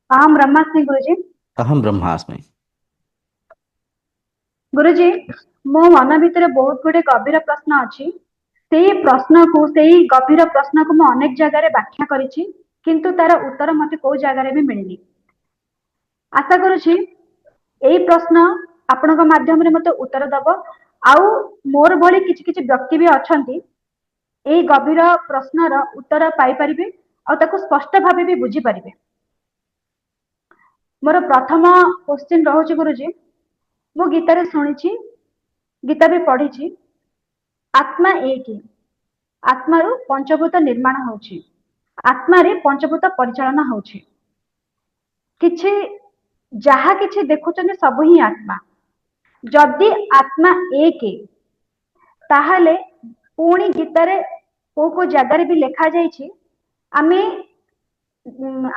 अहम ब्रह्मास्मि गुरुजी। अहम ब्रह्मास्मि। गुरुजी, मो मन भितर बहुत गुड़े गभीर प्रश्न अच्छी। गभीर प्रश्न को अनेक जगह व्याख्या करिछि, किंतु तार उत्तर मते को जगह भी मिलनी। आशा करुछि यही प्रश्न आपणक माध्यम रे मते उत्तर दब। आउ मोर भली किछि किछि व्यक्ति भी अछंती एही गभीर प्रश्नर उत्तर पाई परिबे और ताको स्पष्ट भाबे भी बुझी परिबे। मोर प्रथम क्वेश्चन रहुछि गुरुजी, मु गीता रे सुनिछि, गीता भी पढ़िछि, आत्मा एक आत्मारु पंचभूत निर्माण होछि, आत्मा रे पंचभूत परिचालन होछि। किछि जहा किछि देखुछन्ते सब ही आत्मा। जदि आत्मा एक ताहले पुणी गीता रे को जगार भी लिखा जाइछि, आमे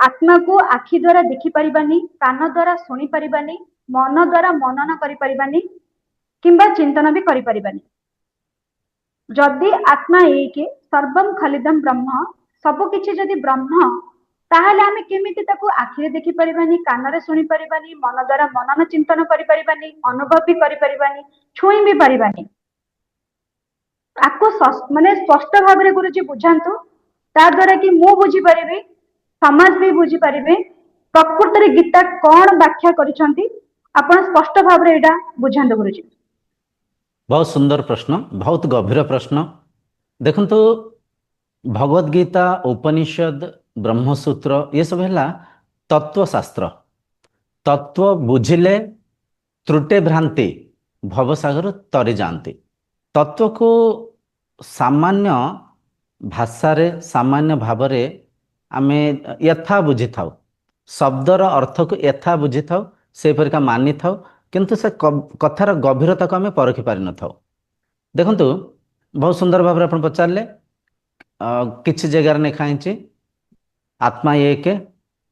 आत्मा को आखि द्वारा देखि परिबानी, कान द्वारा सुनी परिबानी, मन द्वारा मनन करि परिबानी, किंबा चिंतन भी करि परिबानी। जदि आत्मा एक सर्वम खलिदम ब्रह्म, सब किछि जदि ब्रह्म, ताहले आमे केमिति ताको आखिरे देखि परिबानी, कानरे सुनी परिबानी, मन द्वारा मनन चिंतन करि परिबानी, अनुभव भी करि परिबानी, छुई भी परिबानी। आपको माने स्पष्ट भाव रे गुरुजी बुझांतु, ता द्वारा कि मु बुझी परिबे, समाज भी बुझी परिबे प्रकृत रे गीता कोन व्याख्या करिसंती। आपण स्पष्ट भाव रे एटा बुझांतु गुरुजी। बहुत सुंदर प्रश्न, बहुत गभीर प्रश्न। देखंतु भगवद गीता, उपनिषद, ब्रह्मसूत्र ये सब है तत्वशास्त्र। तत्व बुझिले त्रुटे भ्रांति भवसागर तरी जाती। तत्व को सामान्य भाषारे सामान्य भावरे आमे यथा बुझी थाउ, शब्दर अर्थ को यथा बुझी थाउ, से परिका मानि थाउ, किंतु से कथार गभीरता को आमे परखि पारि न थाउ। देखंतु बहुत सुंदर भाव अपन पचारे किछि जगार लिखाई आत्मा एक,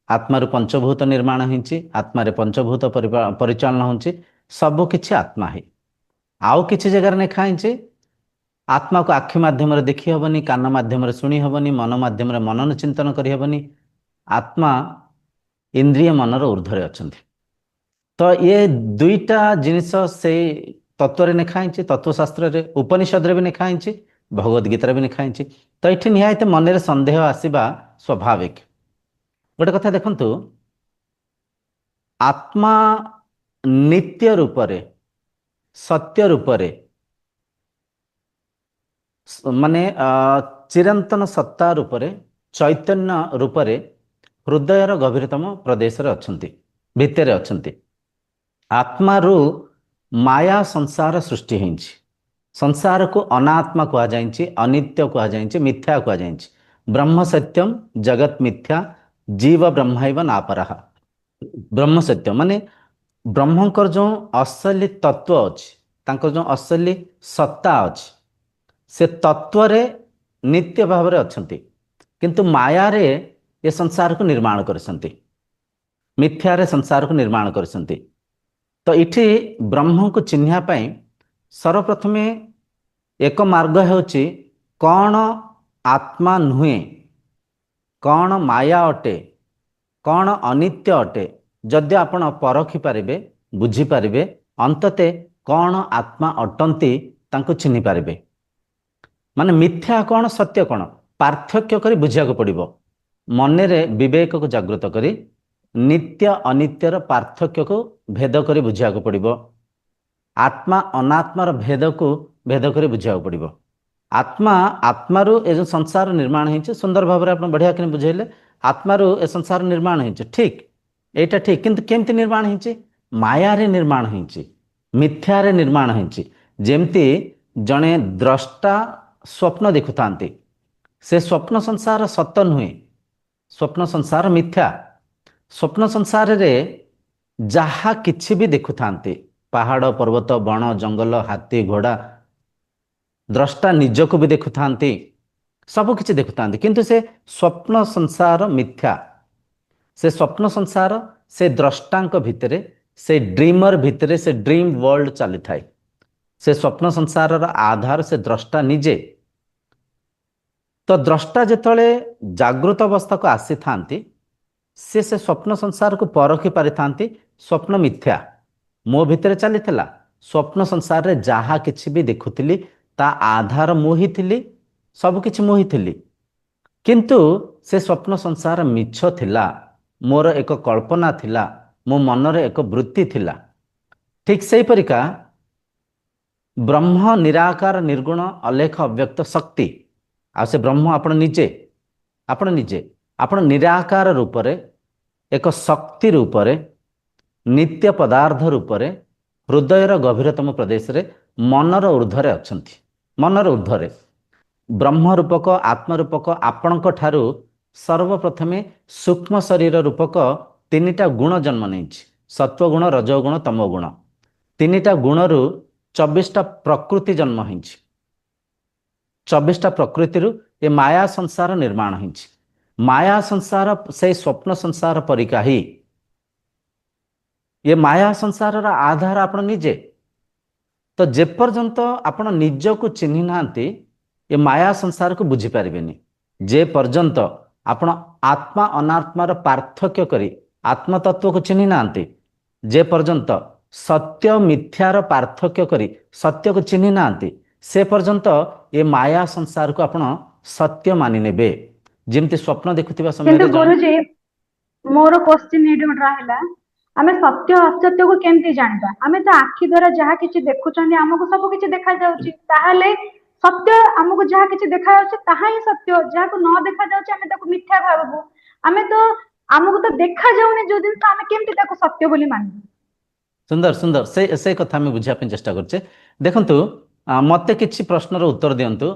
आत्मार पंचभूत निर्माण होइछि, आत्मारे पंचभूत परिचालन होइछि, सब किछि आत्मा है। आउ किछि जगार लिखाई आत्मा को आखि माध्यम देखी हेबनी, कान माध्यम शुणी हेबनी, मन माध्यम मनन चिंतन करि हेबनी। आत्मा इंद्रिय मनर ऊर्ध्वरे अछंती। तो ये दुईटा जिनिस से तत्व लिखाई, तत्वशास्त्र रे, उपनिषद रे भी लिखाई, भगवद गीता भी लिखाई। तो ये निहायत मन सन्देह आसवा स्वाभाविक। गोटे कथा देखंतु, आत्मा नित्य रूपरे सत्य रूपरे माने चिरंतन सत्ता रूपरे चैतन्य रूपरे हृदयर गभीरतम प्रदेश अछंती, भितर अछंती। आत्मारू माया संसार सृष्टि होइछि। संसार को अनात्मा कहा जाइछि, अनित्य कहा जाइछि, मिथ्या कहा जाइछि। ब्रह्म सत्यम जगत मिथ्या जीव ब्रह्मैव नापरः। ब्रह्म सत्य माने ब्रह्मंकर जो असली तत्व अछि, तांकर जो असली सत्ता अछि, से तत्व रे नित्य भाव रे अछंती, किंतु माया रे ये संसार को निर्माण करसंती, मिथ्या रे संसार को निर्माण करसंती। तो इठी ब्रह्म को चिन्हिया पाई सर्वप्रथमे एक मार्ग हेउची कौन आत्मा नुहे, कौन माया अटे, कौन अनित्य अटे। जदि आपण परखि पारिबे, बुझी पारिबे, अंतते कौन आत्मा अटंती तांको चिन्हि पारिबे। माने मिथ्या कौन सत्य कौन पार्थक्य करी बुझिया को पड़िबो। मनरे विवेक को जागृत करी नित्य अनित्यर पार्थक्य को भेद करी बुझिया को पड़िबो। आत्मा अनात्मार भेद को भेद करी बुझिया को पड़िबो। आत्मा आत्मारू ए जो संसार निर्माण होइछे, सुंदर भाव आपण बढ़िया कि बुझेले। आत्मारू ए संसार निर्माण होइछे, ठीक, एटा ठीक, किंतु केमति निर्माण होइछे? माया रे निर्माण होइछे, मिथ्या रे निर्माण होइछे। जेमति जणे द्रष्टा स्वप्न देखुतांती, से स्वप्न संसार सत्य नुहे, स्वप्न संसार मिथ्या। स्वप्न संसार रे जहा किछि भी देखुतांती, पहाड़ पर्वत बण जंगल हाथी घोड़ा, द्रष्टा निजको भी देखुतांती, सब किछि देखुतांती, किंतु से स्वप्न संसार मिथ्या। से स्वप्न संसार से द्रष्टांक भितरे, से ड्रीमर भितरे, से ड्रीम वर्ल्ड चली थाए। से स्वप्न संसार आधार से द्रष्टा निजे। तो द्रष्टा जेतले जागृत अवस्था को आसी थांती, ସେ ସ୍ୱପ୍ନ ସଂସାରକୁ ପରଖି ପାରିଥାନ୍ତି ସ୍ୱପ୍ନ ମିଥ୍ୟା ମୋ ଭିତରେ ଚାଲିଥିଲା, ସ୍ୱପ୍ନ ସଂସାରରେ ଯାହା କିଛି ବି ଦେଖୁଥିଲି ତା ଆଧାର ମୁଁ ହିଁ ଥିଲି, ସବୁକିଛି ମୁଁ ହିଁ ଥିଲି। କିନ୍ତୁ ସେ ସ୍ୱପ୍ନ ସଂସାର ମିଛ ଥିଲା, ମୋର ଏକ କଳ୍ପନା ଥିଲା, ମୋ ମନରେ ଏକ ବୃତ୍ତି ଥିଲା। ଠିକ୍ ସେହିପରିକା ବ୍ରହ୍ମ ନିରାକାର ନିର୍ଗୁଣ ଅଲେଖ ଅବ୍ୟକ୍ତ ଶକ୍ତି, ଆଉ ସେ ବ୍ରହ୍ମ ଆପଣ ନିଜେ ଆପଣ ନିରାକାର ରୂପରେ, ଏକ ଶକ୍ତି ରୂପରେ, ନିତ୍ୟ ପଦାର୍ଥ ରୂପରେ, ହୃଦୟର ଗଭୀରତମ ପ୍ରଦେଶରେ ମନର ଊର୍ଦ୍ଧ୍ୱରେ ଅଛନ୍ତି। ମନର ଊର୍ଦ୍ଧ୍ୱରେ ବ୍ରହ୍ମ ରୂପକ ଆତ୍ମ ରୂପକ ଆପଣଙ୍କ ଠାରୁ ସର୍ବପ୍ରଥମେ ସୂକ୍ଷ୍ମ ଶରୀର ରୂପକ ତିନିଟା ଗୁଣ ଜନ୍ମ ନେଇଛି, ସତ୍ୱଗୁଣ, ରଜୋଗୁଣ, ତମୋଗୁଣ। ତିନିଟା ଗୁଣରୁ 24ଟା ପ୍ରକୃତି ଜନ୍ମ ହେଇଛି। 24ଟା ପ୍ରକୃତିରୁ ଏ ମାୟା ସଂସାର ନିର୍ମାଣ ହେଇଛି। ମାୟା ସଂସାର ସେଇ ସ୍ୱପ୍ନ ସଂସାର ପରିକା ହିଁ। ଏ ମାୟା ସଂସାରର ଆଧାର ଆପଣ ନିଜେ। ତ ଯେପର୍ଯ୍ୟନ୍ତ ଆପଣ ନିଜକୁ ଚିହ୍ନି ନାହାନ୍ତି ଏ ମାୟା ସଂସାରକୁ ବୁଝିପାରିବେନି। ଯେ ପର୍ଯ୍ୟନ୍ତ ଆପଣ ଆତ୍ମା ଅନାତ୍ମାର ପାର୍ଥକ୍ୟ କରି ଆତ୍ମତତ୍ଵକୁ ଚିହ୍ନି ନାହାନ୍ତି, ଯେ ପର୍ଯ୍ୟନ୍ତ ସତ୍ୟ ମିଥ୍ୟାର ପାର୍ଥକ୍ୟ କରି ସତ୍ୟକୁ ଚିହ୍ନି ନାହାନ୍ତି, ସେ ପର୍ଯ୍ୟନ୍ତ ଏ ମାୟା ସଂସାରକୁ ଆପଣ ସତ୍ୟ ମାନି ନେବେ। ଯେମିତି ସ୍ୱପ୍ନ ଦେଖୁଥିବା କିନ୍ତୁ ସମୟରେ ଜଣେ ଗୁରୁଜୀ, ମୋର କ୍ୱେଶ୍ଚିନ୍ ଏଇଠି ଗୋଟେ ରହିଲା, ଆମେ ସତ୍ୟ ଅସତ୍ୟକୁ କେମିତି ଜାଣିବା? ଆମେ ତ ଆଖି ଦ୍ୱାରା ଯାହା କିଛି ଦେଖୁଛନ୍ତି ଆମକୁ ସବୁ କିଛି ଦେଖାଯାଉଛି, ତାହେଲେ ସତ୍ୟ ଆମକୁ ଯାହା କିଛି ଦେଖାଯାଉଛି ତାହା ହିଁ ସତ୍ୟ, ଯାହାକୁ ନ ଦେଖାଯାଉଛି ଆମେ ତାକୁ ମିଥ୍ୟା ଭାବିବୁ। ଆମେ ତ ଆମକୁ ତ ଦେଖାଯାଉନି ଯୋଉ ଜିନିଷ, ଆମେ କେମିତି ତାକୁ ସତ୍ୟ ବୋଲି ମାନିବୁ? ସୁନ୍ଦର ସୁନ୍ଦର ସେ କଥା ଆମେ ବୁଝିବା ପାଇଁ ଚେଷ୍ଟା କରୁଛେ। ଦେଖନ୍ତୁ, ମତେ କିଛି ପ୍ରଶ୍ନର ଉତ୍ତର ଦିଅନ୍ତୁ।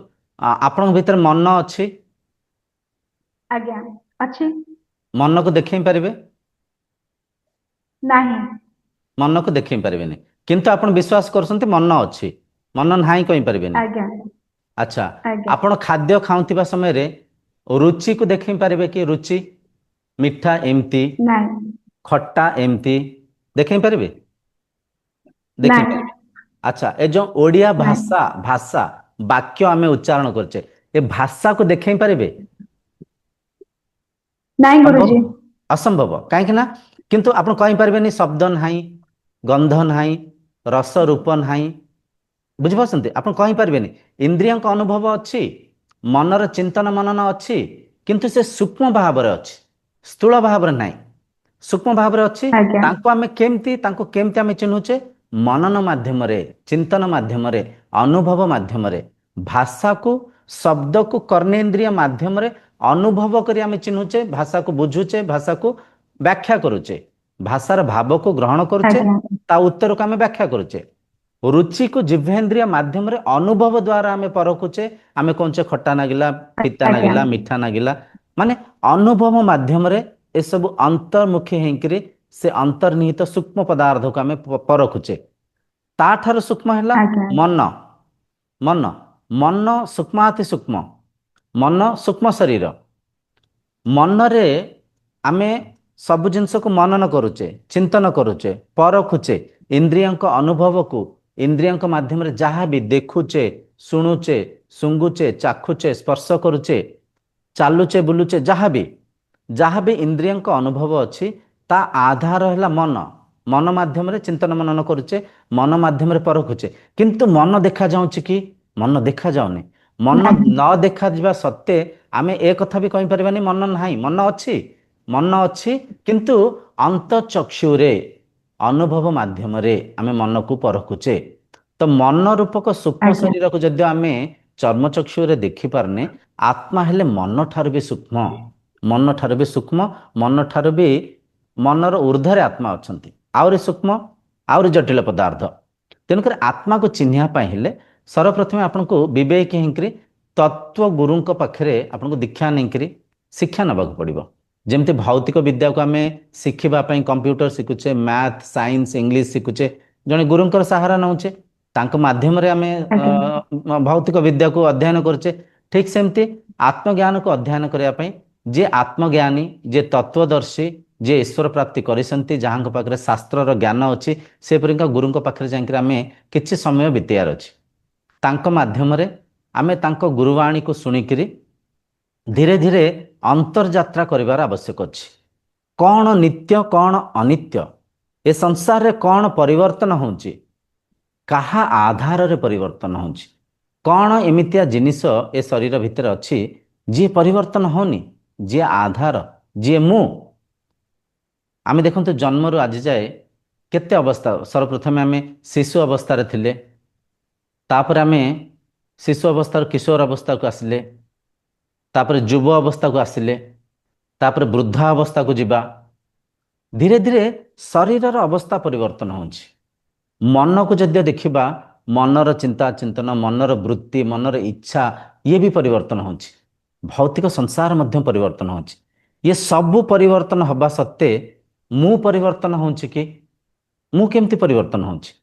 ଆପଣଙ୍କ ଭିତରେ ମନ ଅଛି? ଆଜ୍ଞା, ଅଛି। ମନକୁ ଦେଖେଇ ପାରିବେ? ନାହିଁ। ମନକୁ ଦେଖେଇ ପାରିବେନି, କିନ୍ତୁ ଆପଣ ବିଶ୍ୱାସ କରୁଛନ୍ତି ମନ ଅଛି, ମନ ନାହିଁ କହିପାରିବେନି। ଆଜ୍ଞା ଆଚ୍ଛା, ଆଜ୍ଞା ଆପଣ ଖାଦ୍ୟ ଖାଉଥିବା ସମୟରେ ରୁଚିକୁ ଦେଖେଇ ପାରିବେ କି? ରୁଚି, ମିଠା ଏମିତି, ନାହିଁ ଖଟା ଏମିତି ଦେଖେଇ ପାରିବେ? ଦେଖେଇ ନାହିଁ ପାରିବେ। ଆଚ୍ଛା, ଏ ଯୋଉ ଓଡ଼ିଆ ନାହିଁ ଭାଷା ବାକ୍ୟ ଆମେ ଉଚ୍ଚାରଣ କରୁଛେ, ଏ ଭାଷାକୁ ଦେଖେଇ ପାରିବେ? ନାହିଁ ସମ୍ଭବ? ଗୁରୁଜୀ। ଅସମ୍ଭବ। କାହିଁକି ନା, କିନ୍ତୁ ଆପଣ କହିପାରିବେନି ଶବ୍ଦ ନାହିଁ, ଗନ୍ଧ ନାହିଁ, ରସ ରୂପ ନାହିଁ। ବୁଝିପାରୁଛନ୍ତି? ଆପଣ କହିପାରିବେନି। ଇନ୍ଦ୍ରିୟଙ୍କ ଅନୁଭବ ଅଛି, ମନର ଚିନ୍ତନ ମନନ ଅଛି, କିନ୍ତୁ ସେ ସୂକ୍ଷ୍ମ ଭାବରେ ଅଛି, ସ୍ଥୂଳ ଭାବରେ ନାହିଁ, ସୂକ୍ଷ୍ମ ଭାବରେ ଅଛି। ଆଜ୍ଞା ତାଙ୍କୁ କେମିତି ଆମେ ଚିହ୍ନୁଛେ? ମନନ ମାଧ୍ୟମରେ, ଚିନ୍ତନ ମାଧ୍ୟମରେ, ଅନୁଭବ ମାଧ୍ୟମରେ। ଭାଷାକୁ, ଶବ୍ଦକୁ କର୍ଣ୍ଣେନ୍ଦ୍ରିୟ ମାଧ୍ୟମରେ ଅନୁଭବ କରି ଆମେ ଚିହ୍ନୁଛେ, ଭାଷାକୁ ବୁଝୁଛେ, ଭାଷାକୁ ବ୍ୟାଖ୍ୟା କରୁଛେ, ଭାଷାର ଭାବକୁ ଗ୍ରହଣ କରୁଛେ, ଆଜ୍ଞା ତା ଉତ୍ତରକୁ ଆମେ ବ୍ୟାଖ୍ୟା କରୁଛେ। ରୁଚିକୁ ଜିହ୍ନେନ୍ଦ୍ରିୟ ମାଧ୍ୟମରେ ଅନୁଭବ ଦ୍ୱାରା ଆମେ ପରଖୁଛେ, ଆମେ କହୁଛେ ଖଟା ନାଗିଲା, ପିତା ଆଜ୍ଞା ନାଗିଲା, ମିଠା ନାଗିଲା। ମାନେ ଅନୁଭବ ମାଧ୍ୟମରେ ଏସବୁ ଅନ୍ତର୍ମୁଖୀ ହେଇକିରି ସେ ଅନ୍ତର୍ନିହିତ ସୂକ୍ଷ୍ମ ପଦାର୍ଥକୁ ଆମେ ପରଖୁଛେ। ତାଠାରୁ ସୂକ୍ଷ୍ମ ହେଲା ଆଜ୍ଞା ମନ। ମନ ମନ ସୂକ୍ଷ୍ମାତି ସୂକ୍ଷ୍ମ, ମନ ସୂକ୍ଷ୍ମ ଶରୀର। ମନରେ ଆମେ ସବୁ ଜିନିଷକୁ ମନନ କରୁଛେ, ଚିନ୍ତନ କରୁଛେ, ପରଖୁଛେ। ଇନ୍ଦ୍ରିୟଙ୍କ ଅନୁଭବକୁ ଇନ୍ଦ୍ରିୟଙ୍କ ମାଧ୍ୟମରେ ଯାହା ବି ଦେଖୁଛେ, ଶୁଣୁଛେ, ଶୁଙ୍ଗୁଛେ, ଚାଖୁଛେ, ସ୍ପର୍ଶ କରୁଛେ, ଚାଲୁଛେ, ବୁଲୁଛେ, ଯାହାବି ଇନ୍ଦ୍ରିୟଙ୍କ ଅନୁଭବ ଅଛି ତା ଆଧାର ହେଲା ମନ। ମନ ମାଧ୍ୟମରେ ଚିନ୍ତନ ମନନ କରୁଛେ, ମନ ମାଧ୍ୟମରେ ପରଖୁଛେ। କିନ୍ତୁ ମନ ଦେଖାଯାଉଛି କି? ମନ ଦେଖାଯାଉନି। ମନ ନାହିଁ ନ ଦେଖାଯିବା ସତ୍ତ୍ୱେ ଆମେ ଏ କଥା ବି କହିପାରିବାନି ମନ ନାହିଁ। ମନ ଅଛି, ମନ ଅଛି, କିନ୍ତୁ ଅନ୍ତଃଚକ୍ଷୁରେ ଅନୁଭବ ମାଧ୍ୟମରେ ଆମେ ମନକୁ ପରଖୁଛେ। ତ ମନ ରୂପକ ସୂକ୍ଷ୍ମ ଆଜ୍ଞା ଶରୀରକୁ ଯଦି ଆମେ ଚର୍ମଚକ୍ଷୁରେ ଦେଖିପାରୁନେ, ଆତ୍ମା ହେଲେ ମନ ଠାରୁ ବି ସୂକ୍ଷ୍ମ, ମନ ଠାରୁ ବି ସୂକ୍ଷ୍ମ, ମନ ଠାରୁ ବି, ମନର ଊର୍ଦ୍ଧ୍ୱରେ ଆତ୍ମା ଅଛନ୍ତି, ଆହୁରି ସୂକ୍ଷ୍ମ, ଆହୁରି ଜଟିଳ ପଦାର୍ଥ। ତେଣୁକରି ଆତ୍ମାକୁ ଚିହ୍ନିବା ପାଇଁ ହେଲେ ସର୍ବପ୍ରଥମେ ଆପଣଙ୍କୁ ବିବେକ ହେଇକିରି ତତ୍ଵ ଗୁରୁଙ୍କ ପାଖରେ ଆପଣଙ୍କୁ ଦୀକ୍ଷା ନେଇକିରି ଶିକ୍ଷା ନେବାକୁ ପଡ଼ିବ। ଯେମିତି ଭୌତିକ ବିଦ୍ୟାକୁ ଆମେ ଶିଖିବା ପାଇଁ କମ୍ପ୍ୟୁଟର ଶିଖୁଛେ, ମ୍ୟାଥ, ସାଇନ୍ସ, ଇଂଲିଶ ଶିଖୁଛେ, ଜଣେ ଗୁରୁଙ୍କର ସାହାରା ନେଉଛେ, ତାଙ୍କ ମାଧ୍ୟମରେ ଆମେ ଆଜ୍ଞା ଭୌତିକ ବିଦ୍ୟାକୁ ଅଧ୍ୟୟନ କରୁଛେ। ଠିକ୍ ସେମିତି ଆତ୍ମଜ୍ଞାନକୁ ଅଧ୍ୟୟନ କରିବା ପାଇଁ ଯିଏ ଆତ୍ମଜ୍ଞାନୀ, ଯିଏ ତତ୍ଵଦର୍ଶୀ, ଯିଏ ଈଶ୍ୱର ପ୍ରାପ୍ତି କରିଛନ୍ତି, ଯାହାଙ୍କ ପାଖରେ ଶାସ୍ତ୍ରର ଜ୍ଞାନ ଅଛି, ସେପରିକା ଗୁରୁଙ୍କ ପାଖରେ ଯାଇକି ଆମେ କିଛି ସମୟ ବିତେଇବାର ଅଛି। ତାଙ୍କ ମାଧ୍ୟମରେ ଆମେ ତାଙ୍କ ଗୁରୁବାଣୀକୁ ଶୁଣିକିରି ଧୀରେ ଧୀରେ ଅନ୍ତର୍ଯାତ୍ରା କରିବାର ଆବଶ୍ୟକ ଅଛି। कौन नित्य कौन अनित्य, ए संसार रे कौन परिवर्तन होउची, काहा आधार रे परिवर्तन होउची, कौन एमितिया जिनिस ए शरीर भितर अच्छी जी परिवर्तन होनी, जी आधार, जी मु। आमे देखंतु जन्मरु आज जाए केते अवस्था, सर्वप्रथम आमे शिशु अवस्था थिले, तापर आमे शिशु अवस्था किशोर अवस्था को आसिले, तापर युव अवस्था को आसिले, तापर वृद्धा अवस्था को जिबा। धीरे धीरे शरीरर अवस्था परिवर्तन होउची। मन को जदि देखिबा, मनर चिंता चिंतन, मनर वृत्ति, मनर इच्छा ये भी परिवर्तन होउची। भौतिक संसार मध्य परिवर्तन होउची। ये सबु परिवर्तन हवा सत्ते मु परिवर्तन होउची कि मु केमती परिवर्तन होउची?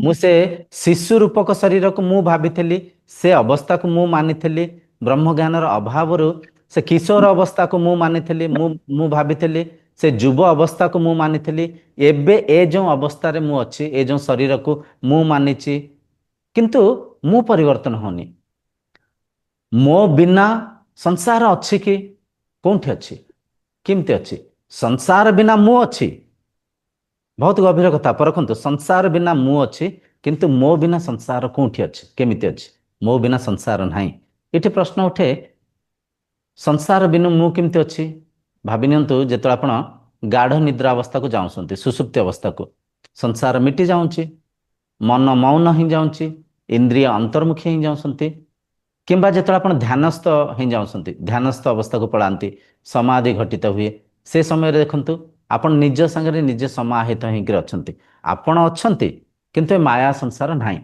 मु से शिशु रूपक शरीर को मु भाबिथेली, से अवस्था को मु मानिथेली, ब्रह्म ज्ञानर अभावरु से किशोर अवस्था को मु मानिथेली, मु भाबिथेली, से युव अवस्था को मु मानिथेली। एबे ए जो अवस्था रे मु अच्छी, ए जो शरीर को मु मानिची, किंतु मु परिवर्तन होनी। मो बिना संसार अच्छी कि कोठी अच्छी, किमती अच्छी? संसार बिना मु अच्छी। बहुत गभीर कथा परखंतु, संसार बिना मु अच्छी, किंतु मो बिना संसार कोठी अच्छी, केमिति अच्छी? मो बिना संसार नहीं। इठी प्रश्न उठे, संसार बिनु मु केमती अच्छी? भाभी नियंतु जेतला आपण गाढ़ निद्रा अवस्था को जाउछंती, सुसुप्ति अवस्था को, संसार मिटी जाउची, मन मौन ही जाउची, इंद्रिय अंतर्मुखी ही जाउछंती, किंबा जेतला आपण ध्यानस्थ ही जाउछंती, ध्यानस्थ अवस्था को पळांती, समाधि घटित हुए। से समय रे देखंतु आपण निज संगे निजे समाहित होकर अछंती, आपण अछंती, किंतु ए माया संसार नाही।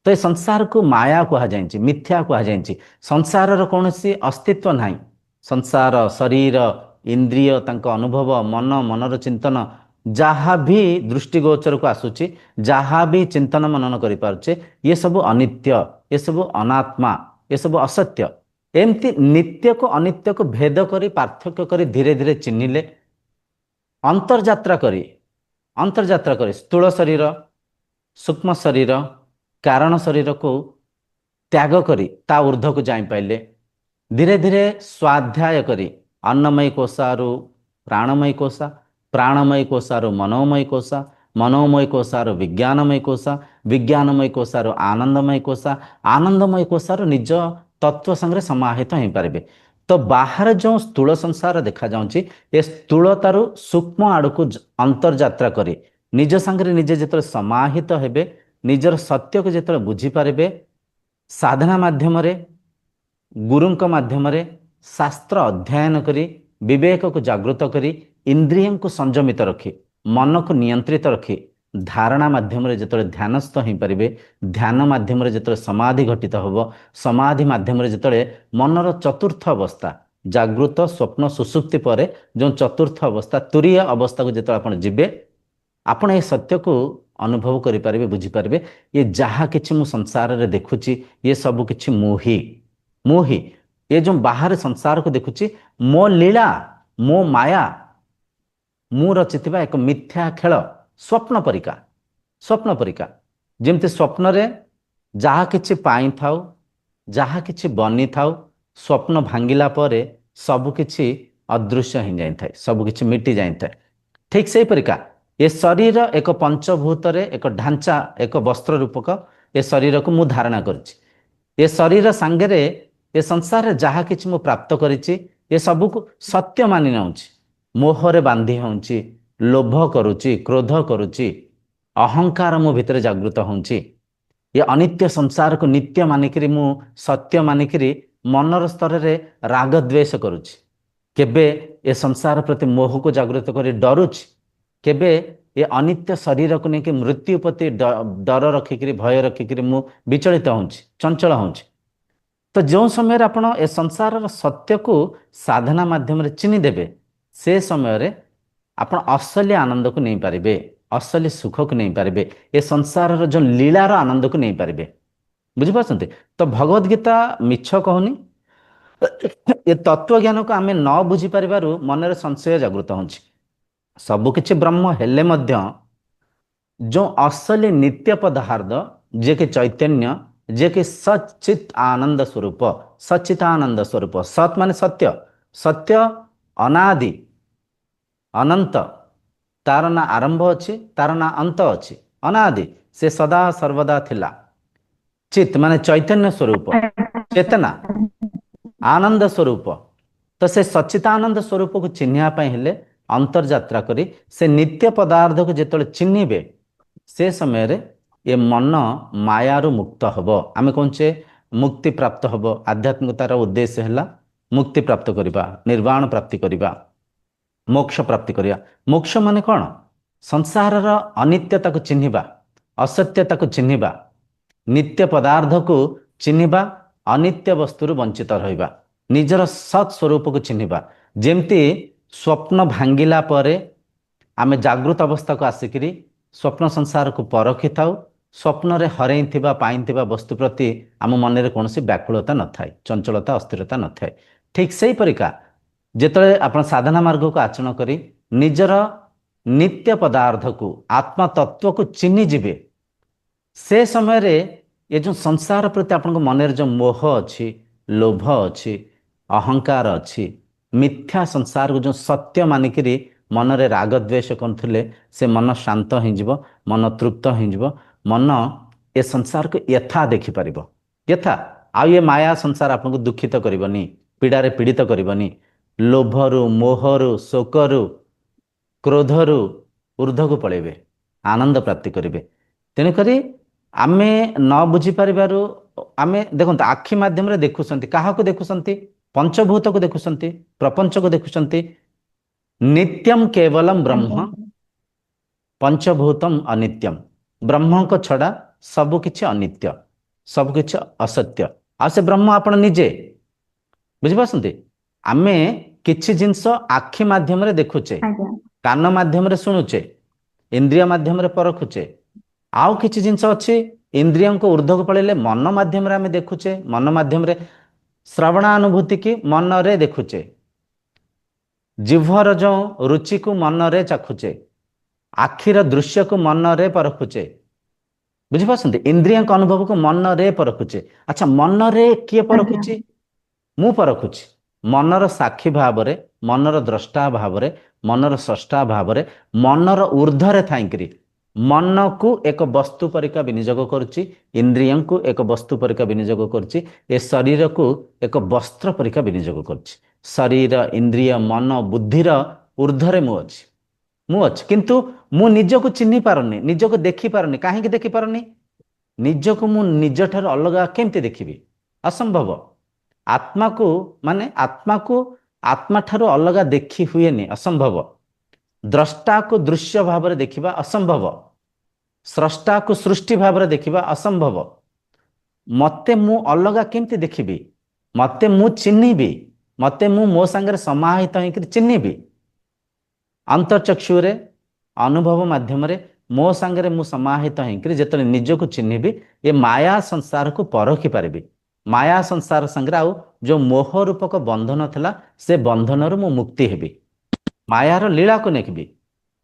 तो ये संसार को माया कहा जायछि, मिथ्या कहा जायछि। संसारर कौनसी अस्तित्व नाही। संसार, शरीर, इंद्रिय, तांको अनुभव, मन, मनर चिंतन, जहाँ भी दृष्टिगोचर को आसुची, जहाँ भी चिंतन मनन करि पारुचे, ये सब अनित्य, ये सब अनात्मा, ये सब असत्य। एमती नित्य को अनित्य को भेद करी, पार्थक्य करी, धीरे धीरे चिन्हिले, अंतर्जात्रा करी स्थूल शरीर, सूक्ष्म शरीर, कारण शरीर को त्याग करी ता ऊर्ध्व को जाई पाइले। धीरे धीरे स्वाध्याय करी अन्नमय कोशारु प्राणमय कोशा, प्राणमय कोशारु मनोमय कोशा, मनोमय कोशारु विज्ञानमय कोशा, विज्ञानमय कोशारु आनंदमय कोशा, आनंदमय कोशारु निज तत्व संगे समाहित हो पारे। तो बाहर जो स्थूल संसार देखा जाउची, ए स्थूलतारु सूक्ष्म आड़ को अंतर्जात्रा करी निज संगे निजे जिते समाहित हेबे, निजर सत्य को जिते बुझीपारे, साधना माध्यम गुरुंक माध्यम शास्त्र अध्ययन करी, विवेक को जागृत करी, इंद्रियों को संयमित रखी, मन को नियंत्रित रखी, धारणा माध्यम जिते ध्यानस्थ हो पारे, ध्यान माध्यम जिते समाधि घटित होब, समाधि माध्यम जिते मनर चतुर्थ अवस्था जागृत स्वप्न सुसुप्ति पर जो चतुर्थ अवस्था तुरीय अवस्था को जिते आप जीवे, आपण ये सत्य को अनुभव करें, बुझीपारे। ये जहाँ कि मु संसार रे देखुची, ये सब किछि मुही ये जो बाहर संसार को देखुची, मो लीला, मो माया, मु रचिथिबा एक मिथ्या खेल, स्वप्न परिका। जेमती स्वप्न रे जहाँ किछि पाई थाउ, जहाँ किछि बनी थाउ, स्वप्न भांगिला परे सब किछि अदृश्य हो जाई थाए, सब किछि मिटी जाई थाए। ठीक से परिका ये शरीर एक पंचभूत रे एक ढांचा, एक वस्त्र रूपक ये शरीर को मु धारणा करछि। ये शरीर सांगे ये संसार रे जहाँ किछि मु प्राप्त करिछि, ये सब को सत्य मानि नउछि, मोहरे बांधी होउछि, लोभ करुछि, क्रोध करुछि, अहंकार मो भितर जागृत होउछि। ये अनित्य संसार को नित्य मानिकरी मु सत्य मानिकरी मनर स्तर रे राग द्वेष करुछि। केबे ये संसार प्रति मोह को जागृत करी डरुछि, केबे ये अनित्य शरीर को लेकिन मृत्यु प्रति डर रखिक भय रखिक मु विचलित होउछि, चंचल होउछि। तो जो समय आपण ए संसार सत्य को साधना माध्यम चिन्ह देबे, से समय रे आपण असली आनंद को नहीं पारिबे, असली सुख को नहीं पारिबे, ए संसार जो लीलार आनंद को नहीं पारिबे। बुझी पाछंते? तो भगवत गीता मिछ कहूनी, ये तत्व ज्ञान को आमे न बुझी पारिबारु मनरे संशय जागृत होउछि। सब किछि ब्रह्म हेले मध्य जो असली नित्य पदार्थ जे कि चैतन्य, जे कि सच्चित आनंद स्वरूप, सच्चित आनंद स्वरूप, सत माने सत्य, सत्य अनादि, ଅନନ୍ତ, ତାର ନା ଆରମ୍ଭ ଅଛି, ତାର ନା ଅନ୍ତ ଅଛି, ଅନାଦି, ସେ ସଦା ସର୍ବଦା ଥିଲା। ଚିତ୍ ମାନେ ଚୈତନ୍ୟ ସ୍ୱରୂପ, ଚେତନା, ଆନନ୍ଦ ସ୍ୱରୂପ। ତ ସେ ସଚ୍ଚିଦାନନ୍ଦ ସ୍ୱରୂପକୁ ଚିହ୍ନିବା ପାଇଁ ହେଲେ ଅନ୍ତର୍ଯାତ୍ରା କରି ସେ ନିତ୍ୟ ପଦାର୍ଥକୁ ଯେତେବେଳେ ଚିହ୍ନିବେ ସେ ସମୟରେ ଏ ମନ ମାୟାରୁ ମୁକ୍ତ ହେବ। ଆମେ କହୁଛେ ମୁକ୍ତି ପ୍ରାପ୍ତ ହେବ। ଆଧ୍ୟାତ୍ମିକତାର ଉଦ୍ଦେଶ୍ୟ ହେଲା ମୁକ୍ତି ପ୍ରାପ୍ତ କରିବା, ନିର୍ବାଣ ପ୍ରାପ୍ତି କରିବା, ମୋକ୍ଷ ପ୍ରାପ୍ତି କରିବା। ମୋକ୍ଷ ମାନେ କ'ଣ? ସଂସାରର ଅନିତ୍ୟତାକୁ ଚିହ୍ନିବା, ଅସତ୍ୟତାକୁ ଚିହ୍ନିବା, ନିତ୍ୟ ପଦାର୍ଥକୁ ଚିହ୍ନିବା, ଅନିତ୍ୟ ବସ୍ତୁରୁ ବଞ୍ଚିତ ରହିବା, ନିଜର ସତ୍ ସ୍ୱରୂପକୁ ଚିହ୍ନିବା। ଯେମିତି ସ୍ୱପ୍ନ ଭାଙ୍ଗିଲା ପରେ ଆମେ ଜାଗୃତ ଅବସ୍ଥାକୁ ଆସିକିରି ସ୍ୱପ୍ନ ସଂସାରକୁ ପରଖିଥାଉ, ସ୍ୱପ୍ନରେ ହରେଇଥିବା ପାଇଥିବା ବସ୍ତୁ ପ୍ରତି ଆମ ମନରେ କୌଣସି ବ୍ୟାକୁଳତା ନଥାଏ, ଚଞ୍ଚଳତା ଅସ୍ଥିରତା ନଥାଏ। ଠିକ୍ ସେହିପରିକା ଯେତେବେଳେ ଆପଣ ସାଧନା ମାର୍ଗକୁ ଆଚରଣ କରି ନିଜର ନିତ୍ୟ ପଦାର୍ଥକୁ ଆତ୍ମା ତତ୍ତ୍ୱକୁ ଚିହ୍ନିଯିବେ, ସେ ସମୟରେ ଏ ଯେଉଁ ସଂସାର ପ୍ରତି ଆପଣଙ୍କ ମନରେ ଯେଉଁ ମୋହ ଅଛି, ଲୋଭ ଅଛି, ଅହଙ୍କାର ଅଛି, ମିଥ୍ୟା ସଂସାରକୁ ଯେଉଁ ସତ୍ୟ ମାନିକିରି ମନରେ ରାଗ ଦ୍ୱେଷ କରୁଥିଲେ, ସେ ମନ ଶାନ୍ତ ହେଇଯିବ, ମନ ତୃପ୍ତ ହେଇଯିବ, ମନ ଏ ସଂସାରକୁ ଯଥା ଦେଖିପାରିବ। ଯଥା, ଆଉ ଏ ମାୟା ସଂସାର ଆପଣଙ୍କୁ ଦୁଃଖିତ କରିବନି, ପୀଡ଼ାରେ ପୀଡ଼ିତ କରିବନି। ଲୋଭରୁ, ମୋହରୁ, ଶୋକରୁ, କ୍ରୋଧରୁ ଊର୍ଦ୍ଧ୍ୱକୁ ପଳେଇବେ, ଆନନ୍ଦ ପ୍ରାପ୍ତି କରିବେ। ତେଣୁକରି ଆମେ ନ ବୁଝିପାରିବାରୁ ଆମେ ଦେଖନ୍ତୁ ଆଖି ମାଧ୍ୟମରେ ଦେଖୁଛନ୍ତି, କାହାକୁ ଦେଖୁଛନ୍ତି? ପଞ୍ଚଭୂତକୁ ଦେଖୁଛନ୍ତି, ପ୍ରପଞ୍ଚକୁ ଦେଖୁଛନ୍ତି। ନିତ୍ୟମ କେବଲମ ବ୍ରହ୍ମ, ଆଜ୍ଞା ପଞ୍ଚଭୂତମ ଅନିତ୍ୟମ। ବ୍ରହ୍ମଙ୍କ ଛଡ଼ା ସବୁକିଛି ଅନିତ୍ୟ, ସବୁକିଛି ଅସତ୍ୟ। ଆଉ ସେ ବ୍ରହ୍ମ ଆପଣ ନିଜେ ବୁଝିପାରୁଛନ୍ତି। ଆମେ କିଛି ଜିନିଷ ଆଖି ମାଧ୍ୟମରେ ଦେଖୁଛେ, ଆଜ୍ଞା କାନ ମାଧ୍ୟମରେ ଶୁଣୁଛେ, ଇନ୍ଦ୍ରିୟ ମାଧ୍ୟମରେ ପରଖୁଛେ। ଆଉ କିଛି ଜିନିଷ ଅଛି ଇନ୍ଦ୍ରିୟଙ୍କ ଊର୍ଦ୍ଧ୍ୱକୁ ପଳେଇଲେ ମନ ମାଧ୍ୟମରେ ଆମେ ଦେଖୁଛେ, ମନ ମାଧ୍ୟମରେ ଶ୍ରବଣାନୁଭୂତି କି ମନରେ ଦେଖୁଛେ, ଜିହ୍ୱର ଯେଉଁ ରୁଚିକୁ ମନରେ ଚାଖୁଛେ, ଆଖିର ଦୃଶ୍ୟକୁ ମନରେ ପରଖୁଛେ। ବୁଝିପାରୁଛନ୍ତି, ଇନ୍ଦ୍ରିୟଙ୍କ ଅନୁଭବକୁ ମନରେ ପରଖୁଛେ। ଆଚ୍ଛା, ମନରେ କିଏ ଆଜ୍ଞା ପରଖୁଛି? ମୁଁ ପରଖୁଛି। ମନର ସାକ୍ଷୀ ଭାବରେ, ମନର ଦ୍ରଷ୍ଟା ଭାବରେ, ମନର ସ୍ରଷ୍ଟା ଭାବରେ, ମନର ଊର୍ଦ୍ଧ୍ୱରେ ଥାଇକିରି ମନକୁ ଏକ ବସ୍ତୁ ପରିକା ବିନିଯୋଗ କରୁଛି, ଇନ୍ଦ୍ରିୟଙ୍କୁ ଏକ ବସ୍ତୁ ପରିକା ବିନିଯୋଗ କରୁଛି, ଏ ଶରୀରକୁ ଏକ ବସ୍ତ୍ର ପରିକା ବିନିଯୋଗ କରୁଛି। ଶରୀର, ଇନ୍ଦ୍ରିୟ, ମନ, ବୁଦ୍ଧିର ଊର୍ଦ୍ଧ୍ୱରେ ମୁଁ ଅଛି, ମୁଁ ଅଛି। କିନ୍ତୁ ମୁଁ ନିଜକୁ ଚିହ୍ନି ପାରୁନି, ନିଜକୁ ଦେଖିପାରୁନି। କାହିଁକି ଦେଖିପାରୁନି? ନିଜକୁ ମୁଁ ନିଜଠାରୁ ଅଲଗା କେମିତି ଦେଖିବି? ଅସମ୍ଭବ। ଆତ୍ମାକୁ ମାନେ ଆତ୍ମାକୁ ଆତ୍ମାଠାରୁ ଅଲଗା ଦେଖି ହୁଏନି, ଅସମ୍ଭବ। ଦ୍ରଷ୍ଟାକୁ ଦୃଶ୍ୟ ଭାବରେ ଦେଖିବା ଅସମ୍ଭବ, ସ୍ରଷ୍ଟାକୁ ସୃଷ୍ଟି ଭାବରେ ଦେଖିବା ଅସମ୍ଭବ। ମୋତେ ମୁଁ ଅଲଗା କେମିତି ଦେଖିବି? ମୋତେ ମୁଁ ଚିହ୍ନିବି, ମୋତେ ମୁଁ ମୋ ସାଙ୍ଗରେ ସମାହିତ ହେଇକରି ଚିହ୍ନିବି। ଅନ୍ତର୍ଚକ୍ଷୁରେ ଅନୁଭବ ମାଧ୍ୟମରେ ମୋ ସାଙ୍ଗରେ ମୁଁ ସମାହିତ ହେଇକରି ଯେତେବେଳେ ନିଜକୁ ଚିହ୍ନିବି, ଏ ମାୟା ସଂସାରକୁ ପରଖି ପାରିବି। ମାୟା ସଂସାର ସାଙ୍ଗରେ ଆଉ ଯେଉଁ ମୋହ ରୂପକ ବନ୍ଧନ ଥିଲା, ସେ ବନ୍ଧନରୁ ମୁଁ ମୁକ୍ତି ହେବି। ମାୟାର ଲୀଳାକୁ ନେବି,